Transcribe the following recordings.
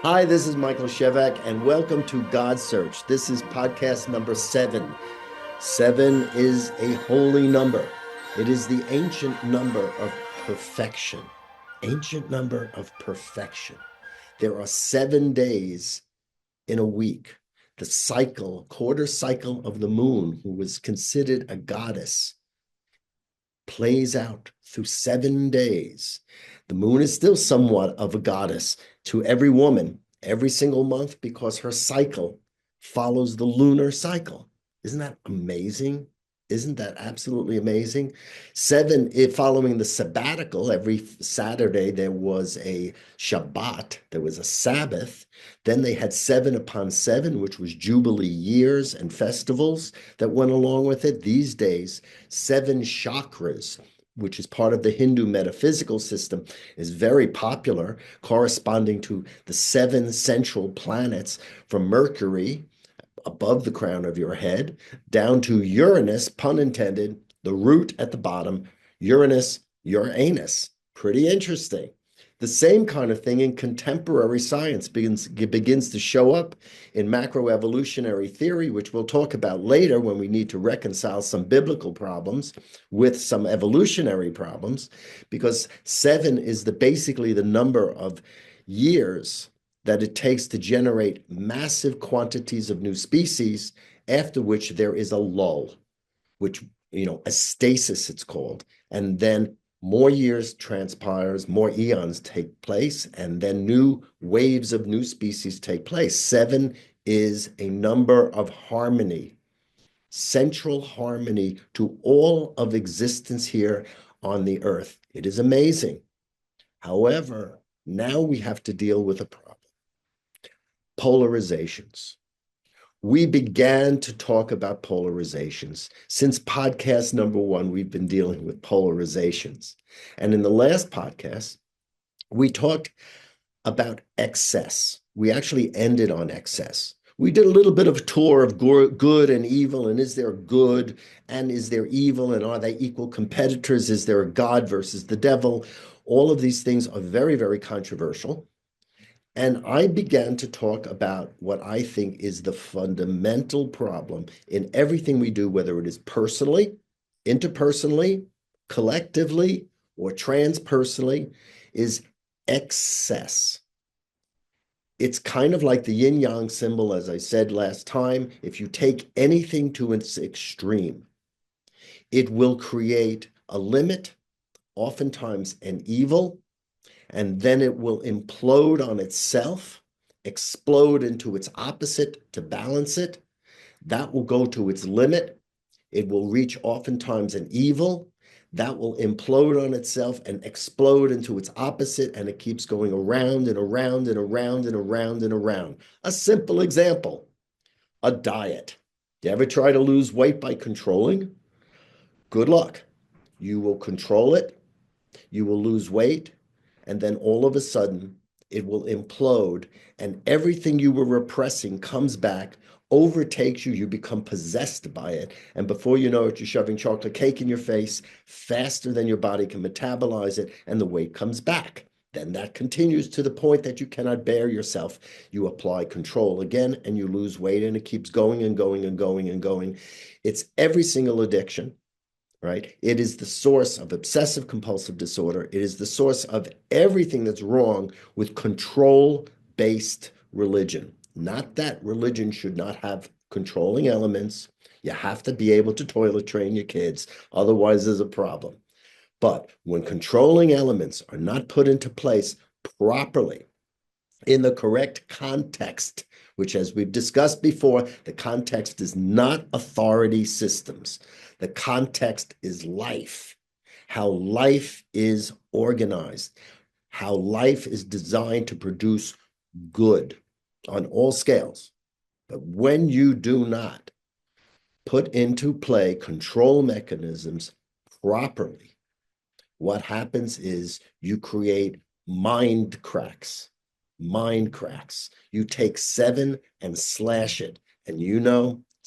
Hi, this is Michael Shevack, and welcome to GODSEARCH. This is podcast number 7. 7 is a holy number. It is the ancient number of perfection. Ancient number of perfection. There are 7 days in a week. The quarter cycle of the moon, who was considered a goddess, plays out through 7 days. The moon is still somewhat of a goddess to every woman every single month because her cycle follows the lunar cycle. Isn't that amazing? Isn't that absolutely amazing? 7, following the sabbatical, every Saturday there was a Shabbat, there was a Sabbath. Then they had 7 upon 7, which was Jubilee years and festivals that went along with it. These days, 7 chakras, which is part of the Hindu metaphysical system, is very popular, corresponding to the 7 central planets from Mercury above the crown of your head, down to Uranus, pun intended, the root at the bottom, Uranus, your anus. Pretty interesting. The same kind of thing in contemporary science begins to show up in macroevolutionary theory, which we'll talk about later when we need to reconcile some biblical problems with some evolutionary problems, because 7 is basically the number of years that it takes to generate massive quantities of new species, after which there is a lull, which, a stasis it's called. And then more years transpires, more eons take place, and then new waves of new species take place. 7 is a number of harmony, central harmony to all of existence here on the earth. It is amazing. However, now we have to deal with a problem. Polarizations. We began to talk about polarizations. Since podcast number 1, we've been dealing with polarizations. And in the last podcast, we talked about excess. We actually ended on excess. We did a little bit of a tour of good and evil, and is there good and is there evil, and are they equal competitors? Is there a God versus the devil? All of these things are very, very controversial. And I began to talk about what I think is the fundamental problem in everything we do, whether it is personally, interpersonally, collectively, or transpersonally, is excess. It's kind of like the yin yang symbol, as I said last time. If you take anything to its extreme, it will create a limit, oftentimes an evil, and then it will implode on itself, explode into its opposite to balance it. That will go to its limit. It will reach oftentimes an evil. That will implode on itself and explode into its opposite, and it keeps going around and around and around and around and around. A simple example, a diet. You ever try to lose weight by controlling? Good luck. You will control it, you will lose weight, and then all of a sudden it will implode, and everything you were repressing comes back, overtakes you. You become possessed by it, and before you know it, you're shoving chocolate cake in your face faster than your body can metabolize it, and the weight comes back. Then that continues to the point that you cannot bear yourself. You apply control again and you lose weight, and it keeps going and going and going and going. It's every single addiction. Right? It is the source of obsessive compulsive disorder. It is the source of everything that's wrong with control-based religion. Not that religion should not have controlling elements. You have to be able to toilet train your kids, otherwise there's a problem. But when controlling elements are not put into place properly, in the correct context, which, as we've discussed before, the context is not authority systems. The context is life, how life is organized, how life is designed to produce good on all scales. But when you do not put into play control mechanisms properly, what happens is you create mind cracks. Mind cracks. You take 7 and slash it. And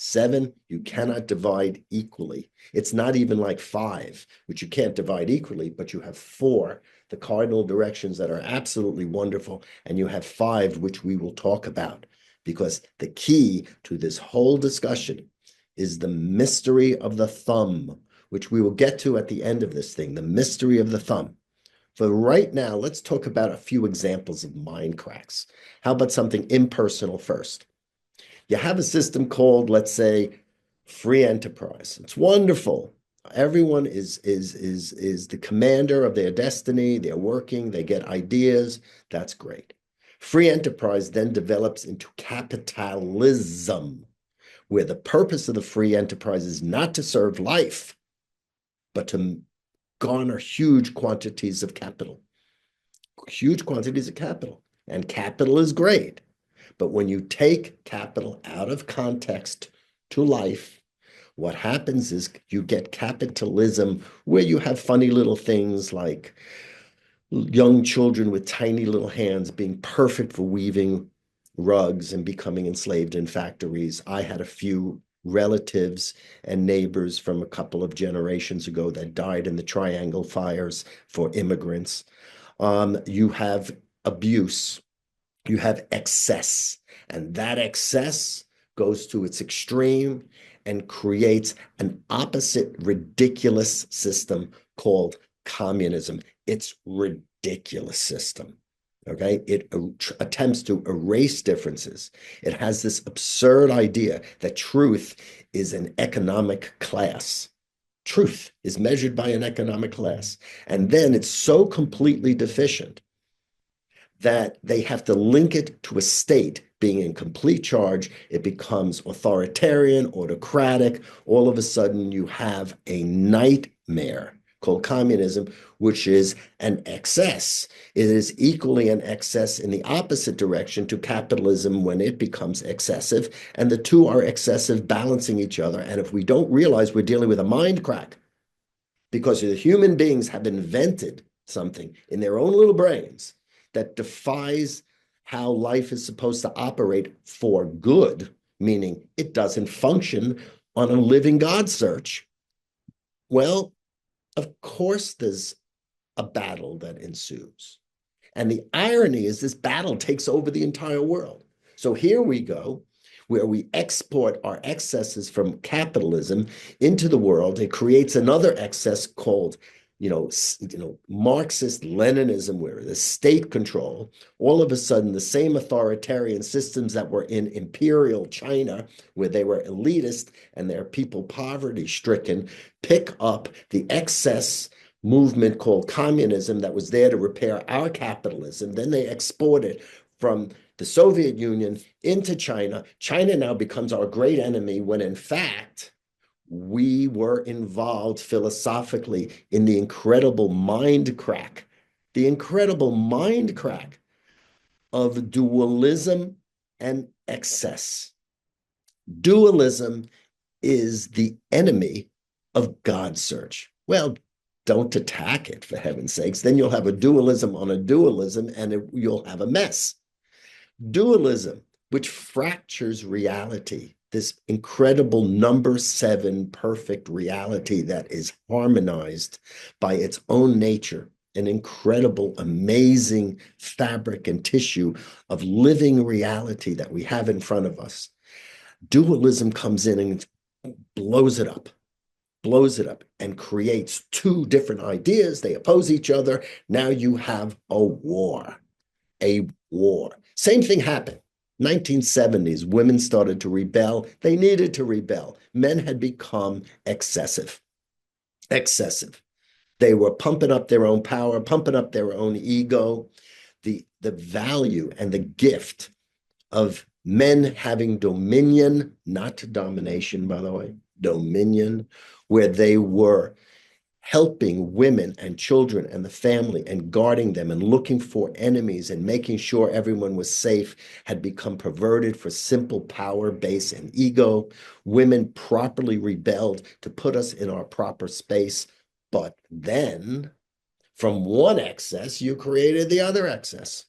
7, you cannot divide equally. It's not even like 5, which you can't divide equally, but you have 4, the cardinal directions that are absolutely wonderful, and you have 5, which we will talk about, because the key to this whole discussion is the mystery of the thumb, which we will get to at the end of this thing, the mystery of the thumb. For right now, let's talk about a few examples of mind cracks. How about something impersonal first? You have a system called, let's say, free enterprise. It's wonderful. Everyone is the commander of their destiny. They're working, they get ideas. That's great. Free enterprise then develops into capitalism, where the purpose of the free enterprise is not to serve life, but to garner huge quantities of capital. Huge quantities of capital. And capital is great. But when you take capital out of context to life, what happens is you get capitalism where you have funny little things like young children with tiny little hands being perfect for weaving rugs and becoming enslaved in factories. I had a few relatives and neighbors from a couple of generations ago that died in the Triangle fires for immigrants. You have abuse, you have excess, and that excess goes to its extreme and creates an opposite ridiculous system called communism. It's ridiculous system. Okay, it attempts to erase differences. It has this absurd idea that truth is an economic class. Truth is measured by an economic class. And then it's so completely deficient that they have to link it to a state being in complete charge. It becomes authoritarian, autocratic. All of a sudden, you have a nightmare called communism, which is an excess. It is equally an excess in the opposite direction to capitalism when it becomes excessive, and the two are excessive, balancing each other. And if we don't realize we're dealing with a mind crack, because the human beings have invented something in their own little brains that defies how life is supposed to operate for good, meaning it doesn't function on a living God search. Well, of course, there's a battle that ensues. And the irony is this battle takes over the entire world. So here we go, where we export our excesses from capitalism into the world. It creates another excess called, Marxist Leninism, where the state control. All of a sudden, the same authoritarian systems that were in imperial China, where they were elitist and their people poverty stricken, pick up the excess movement called communism that was there to repair our capitalism. Then they export it from the Soviet Union into China. China now becomes our great enemy when in fact, we were involved philosophically in the incredible mind crack of dualism and excess. Dualism is the enemy of GODSEARCH. Well, don't attack it, for heaven's sakes. Then you'll have a dualism on a dualism, and you'll have a mess. Dualism, which fractures reality, this incredible number 7 perfect reality that is harmonized by its own nature, an incredible, amazing fabric and tissue of living reality that we have in front of us. Dualism comes in and blows it up and creates two different ideas. They oppose each other. Now you have a war. Same thing happened. 1970s, women started to rebel. They needed to rebel. Men had become excessive. They were pumping up their own power, pumping up their own ego. The value and the gift of men having dominion, not domination, by the way, dominion, where they were helping women and children and the family and guarding them and looking for enemies and making sure everyone was safe, had become perverted for simple power, base, and ego. Women properly rebelled to put us in our proper space. But then from one excess, you created the other excess.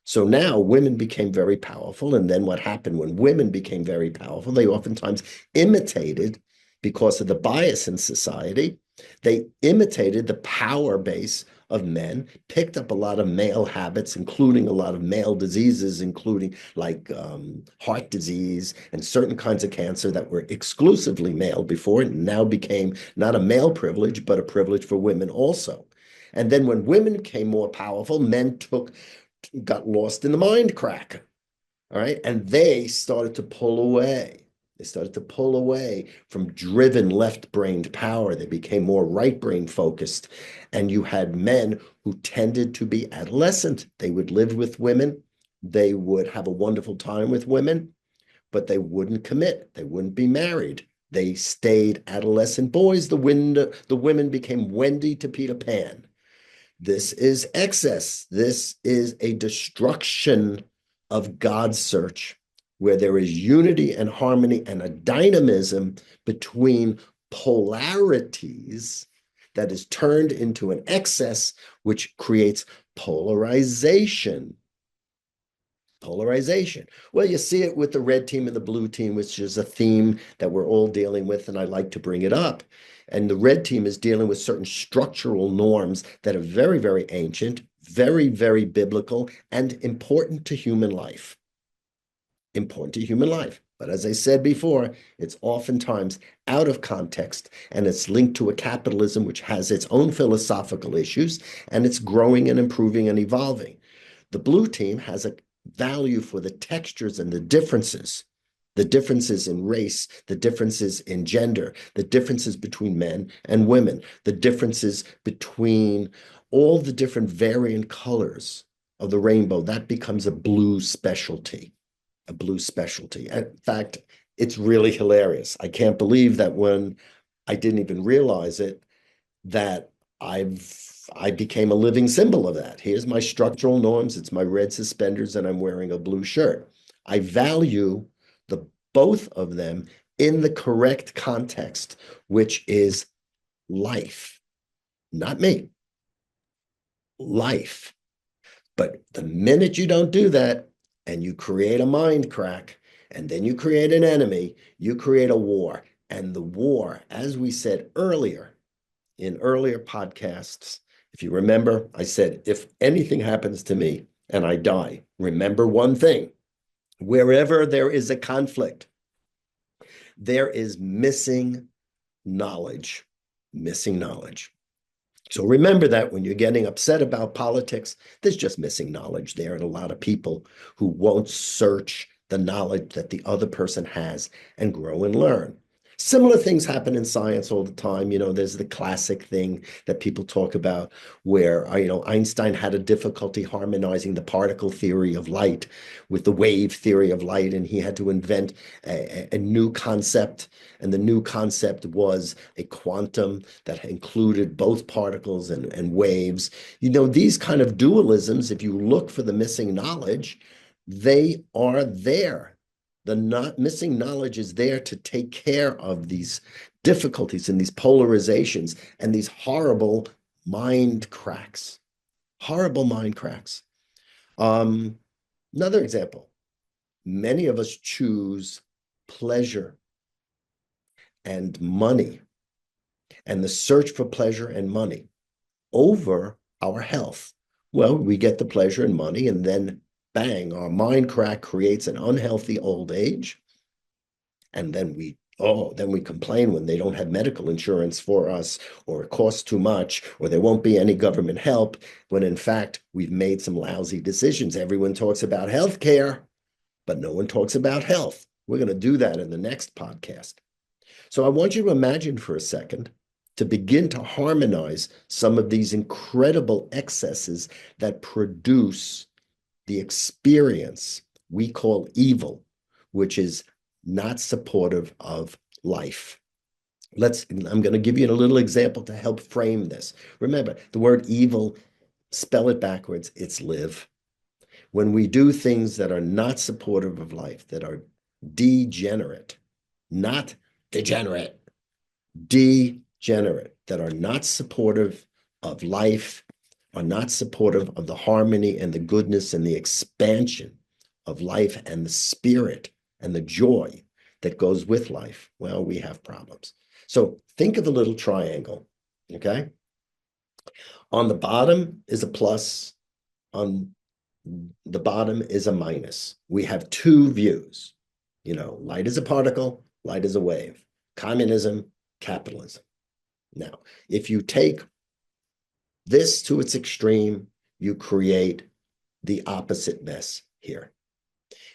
So now women became very powerful. And then what happened when women became very powerful? They oftentimes imitated, because of the bias in society, they imitated the power base of men, picked up a lot of male habits, including a lot of male diseases, including like heart disease and certain kinds of cancer that were exclusively male before, and now became not a male privilege, but a privilege for women also. And then when women became more powerful, men got lost in the mind crack. All right. And they started to pull away. They started to pull away from driven left-brained power. They became more right-brain focused. And you had men who tended to be adolescent. They would live with women. They would have a wonderful time with women, but they wouldn't commit. They wouldn't be married. They stayed adolescent boys. The women became Wendy to Peter Pan. This is excess. This is a destruction of God's search, where there is unity and harmony and a dynamism between polarities that is turned into an excess, which creates polarization. Polarization. Well, you see it with the red team and the blue team, which is a theme that we're all dealing with, and I like to bring it up. And the red team is dealing with certain structural norms that are very, very ancient, very, very biblical, and important to human life. Important to human life. But as I said before, it's oftentimes out of context, and it's linked to a capitalism which has its own philosophical issues, and it's growing and improving and evolving. The blue team has a value for the textures and the differences in race, the differences in gender, the differences between men and women, the differences between all the different variant colors of the rainbow. That becomes a blue specialty, a blue specialty. In fact, it's really hilarious. I can't believe that when I didn't even realize it, that I became a living symbol of that. Here's my structural norms. It's my red suspenders, and I'm wearing a blue shirt. I value the both of them in the correct context, which is life, not me, life. But the minute you don't do that and you create a mind crack, and then you create an enemy, you create a war. And the war, as we said earlier, in earlier podcasts, if you remember, I said, if anything happens to me and I die, remember one thing: wherever there is a conflict, there is missing knowledge, missing knowledge. So remember that when you're getting upset about politics, there's just missing knowledge there, and a lot of people who won't search the knowledge that the other person has and grow and learn. Similar things happen in science all the time. There's the classic thing that people talk about where, Einstein had a difficulty harmonizing the particle theory of light with the wave theory of light, and he had to invent a new concept. And the new concept was a quantum that included both particles and waves. These kind of dualisms, if you look for the missing knowledge, they are there. The not missing knowledge is there to take care of these difficulties and these polarizations and these horrible mind cracks. Horrible mind cracks. Another example: many of us choose pleasure and money and the search for pleasure and money over our health. Well, we get the pleasure and money, and then bang, our mind crack creates an unhealthy old age. And then we complain when they don't have medical insurance for us, or it costs too much, or there won't be any government help, when in fact we've made some lousy decisions. Everyone talks about health care, but no one talks about health. We're going to do that in the next podcast. So I want you to imagine for a second, to begin to harmonize some of these incredible excesses that produce the experience we call evil, which is not supportive of life. I'm going to give you a little example to help frame this. Remember, the word evil, spell it backwards, it's live. When we do things that are not supportive of life, that are degenerate, not degenerate, degenerate, that are not supportive of life, are not supportive of the harmony and the goodness and the expansion of life and the spirit and the joy that goes with life, well, we have problems. So think of a little triangle, okay? On the bottom is a plus, on the bottom is a minus. We have two views. You know, light is a particle, light is a wave. Communism, capitalism. Now, if you take this to its extreme, you create the opposite mess here.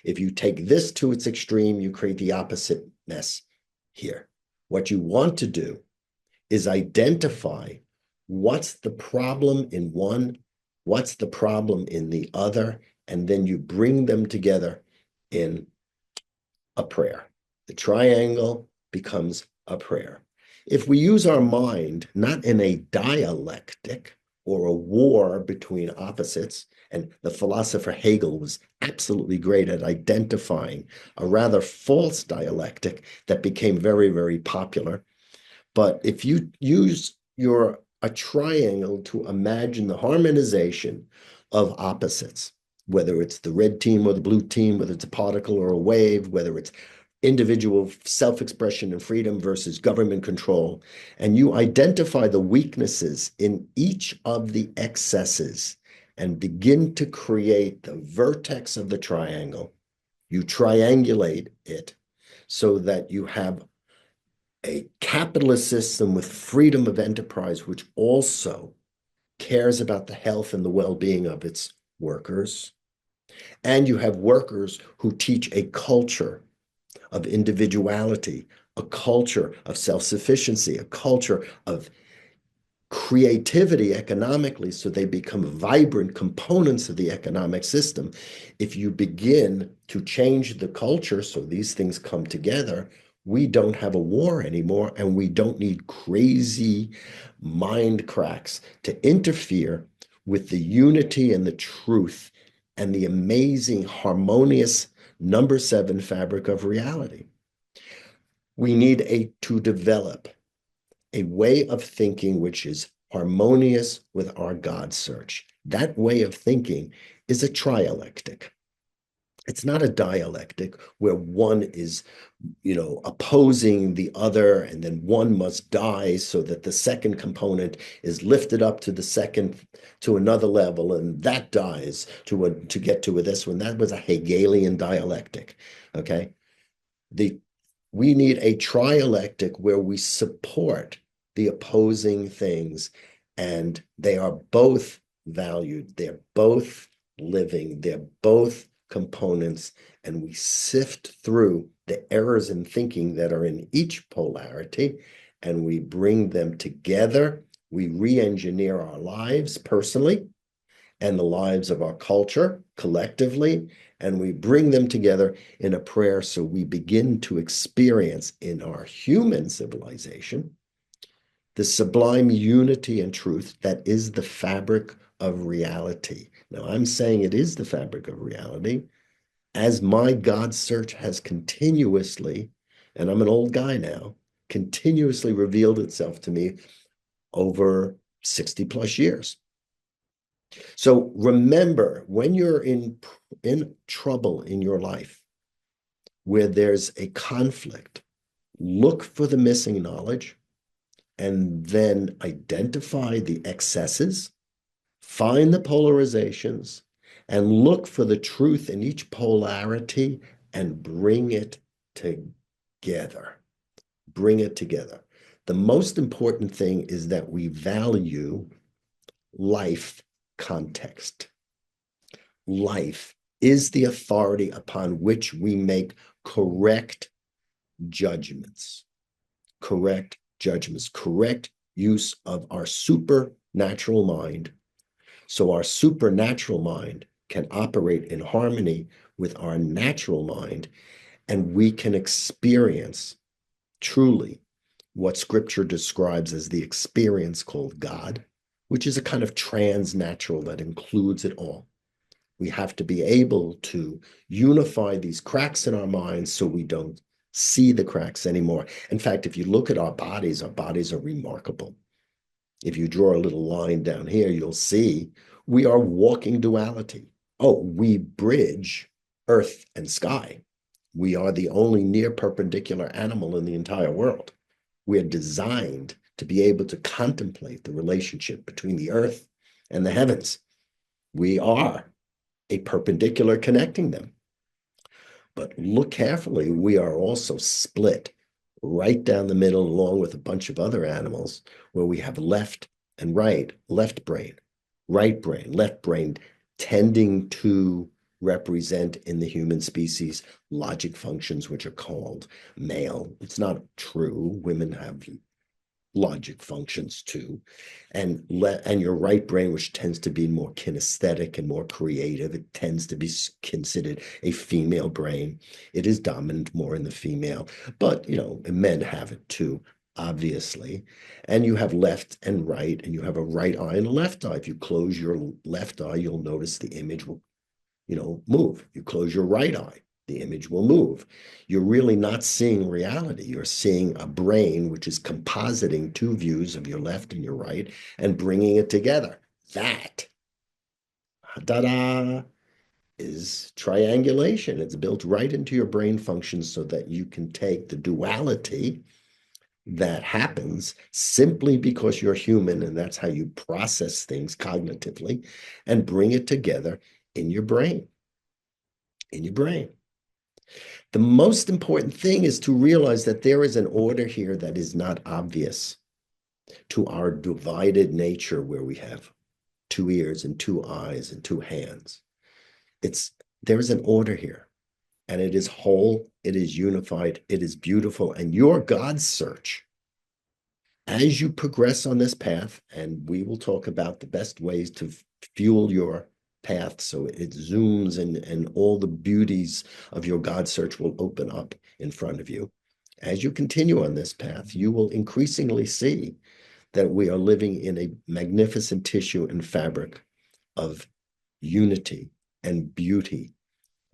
If you take this to its extreme, you create the opposite mess here. What you want to do is identify what's the problem in one, what's the problem in the other, and then you bring them together in a prayer. The triangle becomes a prayer. If we use our mind not in a dialectic or a war between opposites, and the philosopher Hegel was absolutely great at identifying a rather false dialectic that became very, very popular. But if you use a triangle to imagine the harmonization of opposites, whether it's the red team or the blue team, whether it's a particle or a wave, whether it's individual self-expression and freedom versus government control, and you identify the weaknesses in each of the excesses and begin to create the vertex of the triangle, you triangulate it so that you have a capitalist system with freedom of enterprise, which also cares about the health and the well-being of its workers. And you have workers who teach a culture of individuality, a culture of self-sufficiency, a culture of creativity economically, so they become vibrant components of the economic system. If you begin to change the culture so these things come together, we don't have a war anymore, and we don't need crazy mind cracks to interfere with the unity and the truth and the amazing harmonious number 7 fabric of reality. We need to develop a way of thinking which is harmonious with our God search. That way of thinking is a trialectic. It's not a dialectic where one is, opposing the other, and then one must die so that the second component is lifted up to another level, and that dies to get to this one. That was a Hegelian dialectic. Okay, we need a trialectic where we support the opposing things, and they are both valued, they're both living, they're both components, and we sift through the errors in thinking that are in each polarity, and we bring them together. We re-engineer our lives personally and the lives of our culture collectively, and we bring them together in a prayer so we begin to experience in our human civilization the sublime unity and truth that is the fabric of reality. Now, I'm saying it is the fabric of reality as my God search has continuously, and I'm an old guy now, continuously revealed itself to me over 60 plus years. So remember, when you're in trouble in your life, where there's a conflict, look for the missing knowledge and then identify the excesses, find the polarizations, and look for the truth in each polarity and bring it together. Bring it together. The most important thing is that we value life context. Life is the authority upon which we make correct judgments, correct use of our supernatural mind. So our supernatural mind can operate in harmony with our natural mind, and we can experience truly what Scripture describes as the experience called God, which is a kind of transnatural that includes it all. We have to be able to unify these cracks in our minds so we don't see the cracks anymore. In fact, if you look at our bodies are remarkable. If you draw a little line down here, you'll see we are walking duality. Oh, we bridge earth and sky. We are the only near perpendicular animal in the entire world. We're designed to be able to contemplate the relationship between the earth and the heavens. We are a perpendicular connecting them. But look carefully, we are also split right down the middle, along with a bunch of other animals, where we have left and right, left brain, right brain, left brain, tending to represent in the human species logic functions, which are called male. It's not true. Women have logic functions too. And your right brain, which tends to be more kinesthetic and more creative, it tends to be considered a female brain. It is dominant more in the female, but men have it too, obviously. And you have left and right, and you have a right eye and a left eye. If you close your left eye, you'll notice the image will move. You close your right eye, the image will move. You're really not seeing reality. You're seeing a brain which is compositing two views of your left and your right and bringing it together. That, da-da, is triangulation. It's built right into your brain functions so that you can take the duality that happens simply because you're human, and that's how you process things cognitively, and bring it together in your brain. In your brain. The most important thing is to realize that there is an order here that is not obvious to our divided nature, where we have two ears and two eyes and two hands. There is an order here, and it is whole, it is unified, it is beautiful, and your God's search, as you progress on this path, and we will talk about the best ways to fuel your path so it zooms and all the beauties of your God search will open up in front of you. As you continue on this path, you will increasingly see that we are living in a magnificent tissue and fabric of unity and beauty.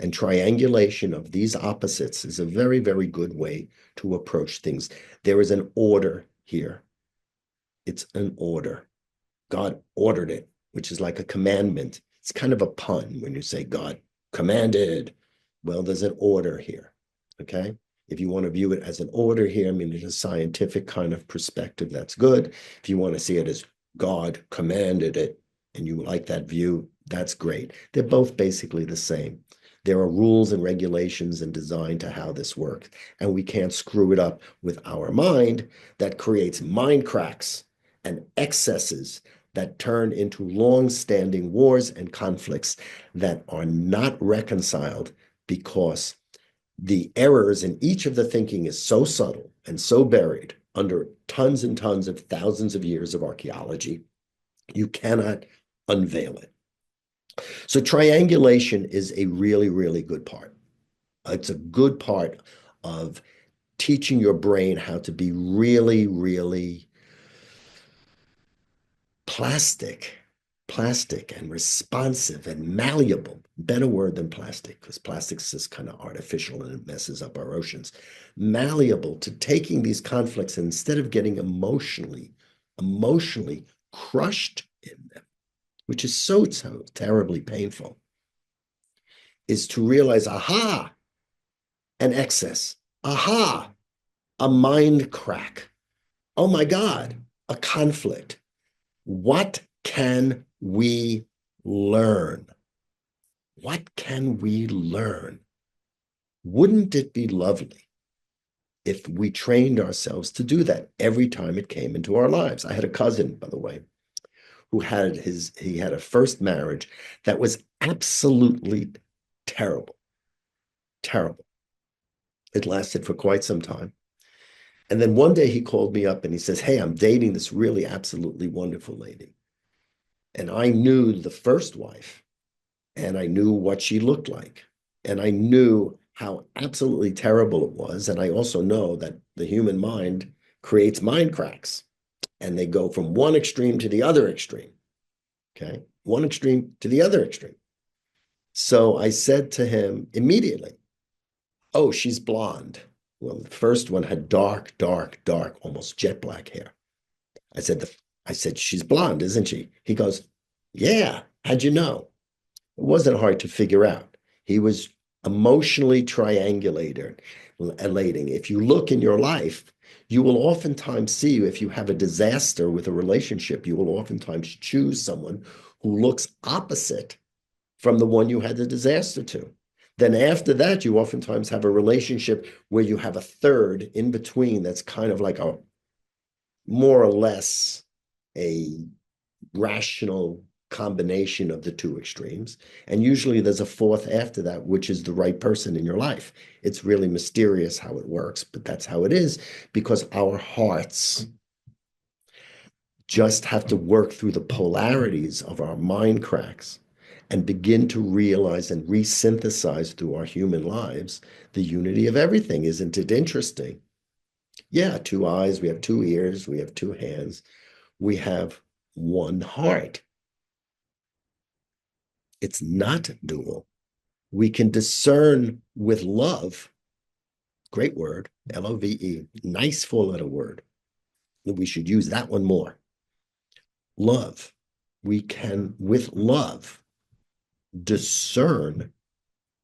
And triangulation of these opposites is a very, very good way to approach things. There is an order here. It's an order. God ordered it, which is like a commandment. It's kind of a pun when you say God commanded. Well, there's an order here, okay? If you want to view it as an order here, I mean, in a scientific kind of perspective, that's good. If you want to see it as God commanded it, and you like that view, that's great. They're both basically the same. There are rules and regulations and design to how this works, and we can't screw it up with our mind that creates mind cracks and excesses that turn into long-standing wars and conflicts that are not reconciled because the errors in each of the thinking is so subtle and so buried under tons and tons of thousands of years of archaeology, you cannot unveil it. So triangulation is a really, really good part. It's a good part of teaching your brain how to be really, really plastic and responsive and malleable. Better word than plastic, because plastic's just kind of artificial and it messes up our oceans. Malleable to taking these conflicts, and instead of getting emotionally crushed in them, which is so terribly painful, is to realize, aha, an excess, aha, a mind crack. Oh my God, a conflict. What can we learn? What can we learn? Wouldn't it be lovely if we trained ourselves to do that every time it came into our lives? I had a cousin, by the way, who had a first marriage that was absolutely terrible. Terrible. It lasted for quite some time. And then one day he called me up and he says, "Hey, I'm dating this really absolutely wonderful lady." And I knew the first wife, and I knew what she looked like, and I knew how absolutely terrible it was. And I also know that the human mind creates mind cracks, and they go from one extreme to the other extreme. Okay, one extreme to the other extreme. So I said to him immediately, "Oh, she's blonde." Well, the first one had dark, almost jet black hair. I said, I said, she's blonde, isn't she? He goes, yeah, how'd you know? It wasn't hard to figure out. He was emotionally triangulating. If you look in your life, you will oftentimes see if you have a disaster with a relationship, you will oftentimes choose someone who looks opposite from the one you had the disaster to. Then after that, you oftentimes have a relationship where you have a third in between that's kind of like a more or less a rational combination of the two extremes. And usually there's a fourth after that, which is the right person in your life. It's really mysterious how it works, but that's how it is because our hearts just have to work through the polarities of our mind cracks and begin to realize and resynthesize through our human lives the unity of everything. Isn't it interesting? Yeah, two eyes, we have two ears, we have two hands, we have one heart. It's not dual. We can discern with love, great word, Love, nice four-letter word. We should use that one more. Love. We can, with love, discern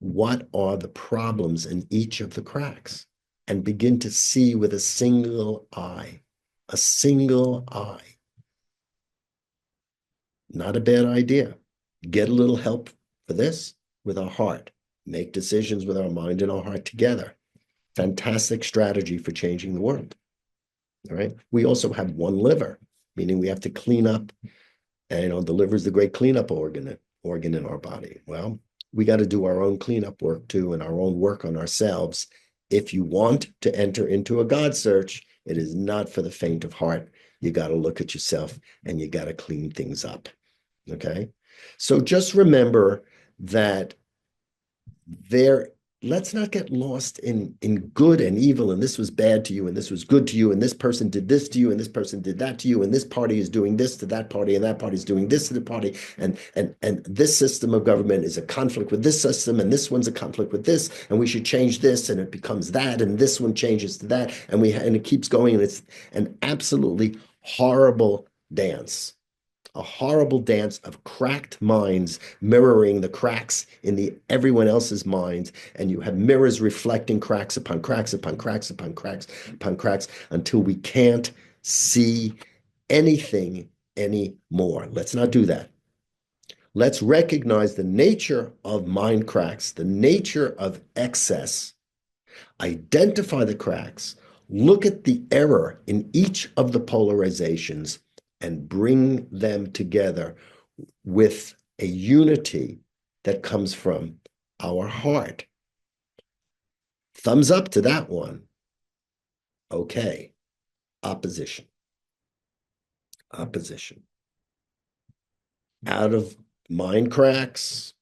what are the problems in each of the cracks and begin to see with a single eye. A single eye. Not a bad idea. Get a little help for this with our heart. Make decisions with our mind and our heart together. Fantastic strategy for changing the world. All right. We also have one liver, meaning we have to clean up. And the liver is the great cleanup organ in our body. Well, we got to do our own cleanup work too, and our own work on ourselves. If you want to enter into a God search, it is not for the faint of heart. You got to look at yourself and you got to clean things up. Okay. So just remember that there, let's not get lost in good and evil, and this was bad to you, and this was good to you, and this person did this to you, and this person did that to you, and this party is doing this to that party, and that party is doing this to the party, and this system of government is a conflict with this system, and this one's a conflict with this, and we should change this, and it becomes that, and this one changes to that, and it keeps going, and it's an absolutely horrible dance. A horrible dance of cracked minds mirroring the cracks in everyone else's minds, and you have mirrors reflecting cracks upon cracks upon cracks upon cracks upon cracks until we can't see anything anymore. Let's not do that. Let's recognize the nature of mind cracks, the nature of excess, identify the cracks, look at the error in each of the polarizations, and bring them together with a unity that comes from our heart. Thumbs up to that one. Okay. Opposition. Opposition. Out of mind cracks,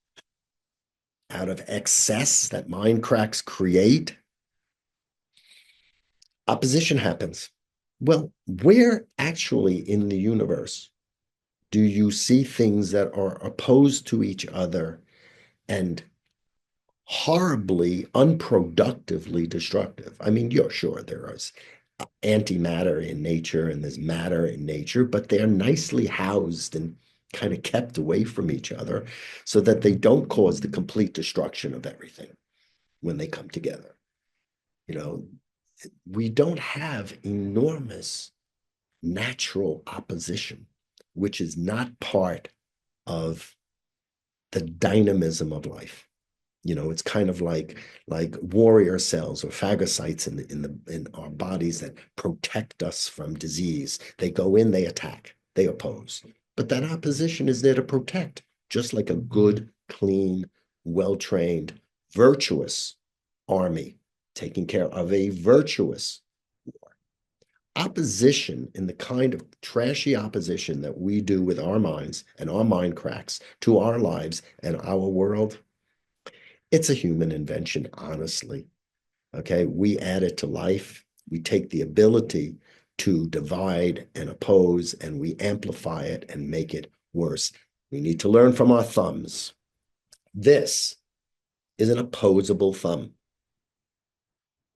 out of excess that mind cracks create, opposition happens. Well, where actually in the universe do you see things that are opposed to each other and horribly, unproductively destructive? I mean, you're sure there is antimatter in nature and there's matter in nature, but they're nicely housed and kind of kept away from each other so that they don't cause the complete destruction of everything when they come together. You know, we don't have enormous natural opposition, which is not part of the dynamism of life. It's kind of like warrior cells or phagocytes in our bodies that protect us from disease. They go in, they attack, they oppose. But that opposition is there to protect, just like a good, clean, well-trained, virtuous army taking care of a virtuous war. Opposition, in the kind of trashy opposition that we do with our minds and our mind cracks to our lives and our world, it's a human invention, honestly. Okay, we add it to life. We take the ability to divide and oppose, and we amplify it and make it worse. We need to learn from our thumbs. This is an opposable thumb.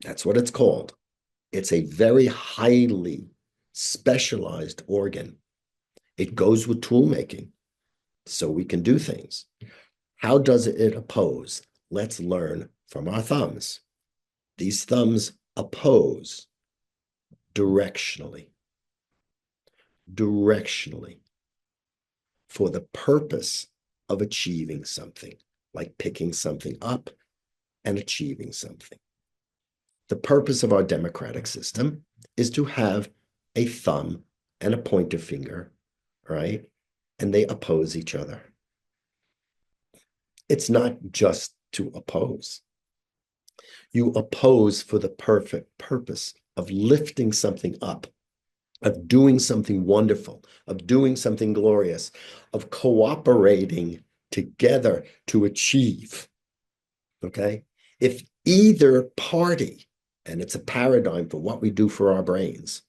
That's what it's called. It's a very highly specialized organ. It goes with tool making, so we can do things. How does it oppose? Let's learn from our thumbs. These thumbs oppose directionally, directionally, for the purpose of achieving something, like picking something up and achieving something. The purpose of our democratic system is to have a thumb and a pointer finger, right? And they oppose each other. It's not just to oppose. You oppose for the perfect purpose of lifting something up, of doing something wonderful, of doing something glorious, of cooperating together to achieve. Okay? If either party, and it's a paradigm for what we do for our brains,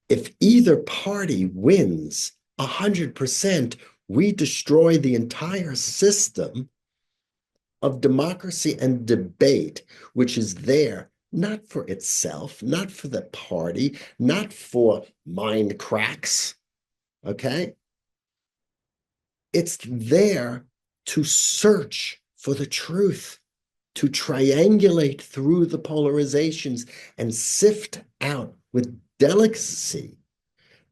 if either party wins 100%, we destroy the entire system of democracy and debate, which is there not for itself, not for the party, not for mind cracks, okay? It's there to search for the truth, to triangulate through the polarizations and sift out with delicacy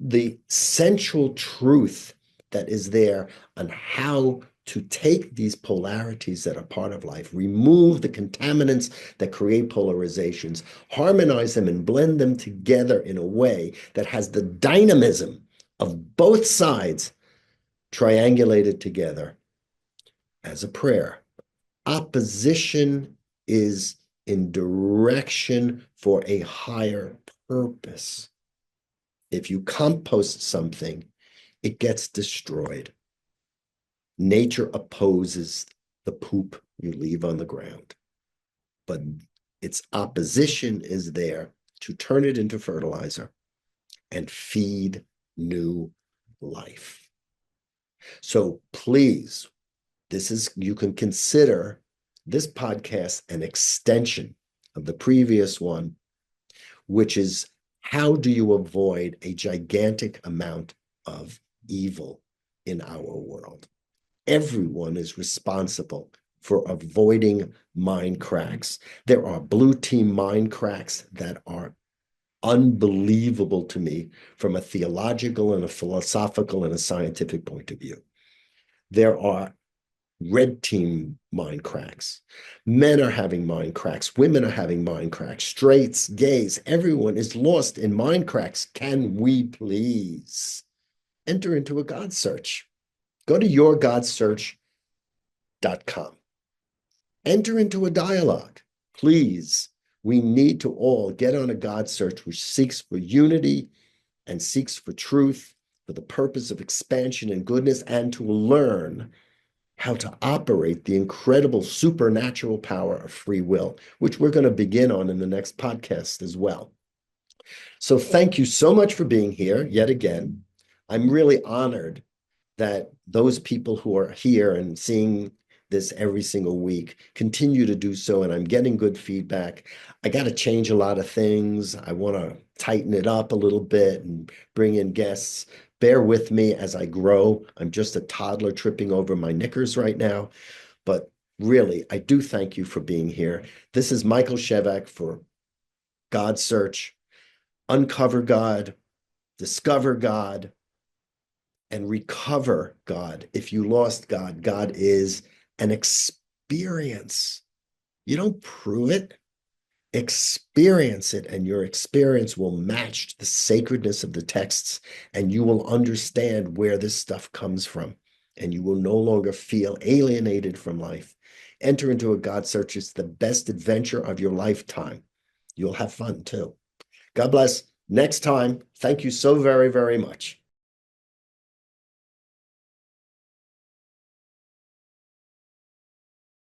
the central truth that is there on how to take these polarities that are part of life, remove the contaminants that create polarizations, harmonize them and blend them together in a way that has the dynamism of both sides triangulated together as a prayer. Opposition is in direction for a higher purpose. If you compost something, it gets destroyed. Nature opposes the poop you leave on the ground, but its opposition is there to turn it into fertilizer and feed new life. So please, you can consider this podcast an extension of the previous one, which is how do you avoid a gigantic amount of evil in our world? Everyone is responsible for avoiding mind cracks. There are blue team mind cracks that are unbelievable to me from a theological and a philosophical and a scientific point of view. There are red team mind cracks. Men are having mind cracks. Women are having mind cracks. Straights, gays, everyone is lost in mind cracks. Can we please enter into a God search? Go to yourgodsearch.com. Enter into a dialogue. Please, we need to all get on a God search which seeks for unity and seeks for truth, for the purpose of expansion and goodness, and to learn how to operate the incredible supernatural power of free will, which we're going to begin on in the next podcast as well. So thank you so much for being here yet again. I'm really honored that those people who are here and seeing this every single week continue to do so, and I'm getting good feedback. I got to change a lot of things. I want to tighten it up a little bit and bring in guests. Bear with me as I grow. I'm just a toddler tripping over my knickers right now, but really, I do thank you for being here. This is Michael Shevack for God Search. Uncover God, discover God, and recover God. If you lost God, God is an experience. You don't prove it. Experience it, and your experience will match the sacredness of the texts, and you will understand where this stuff comes from, and you will no longer feel alienated from life. Enter into a God search. It's the best adventure of your lifetime. You'll have fun too. God bless. Next time, thank you so very, very much.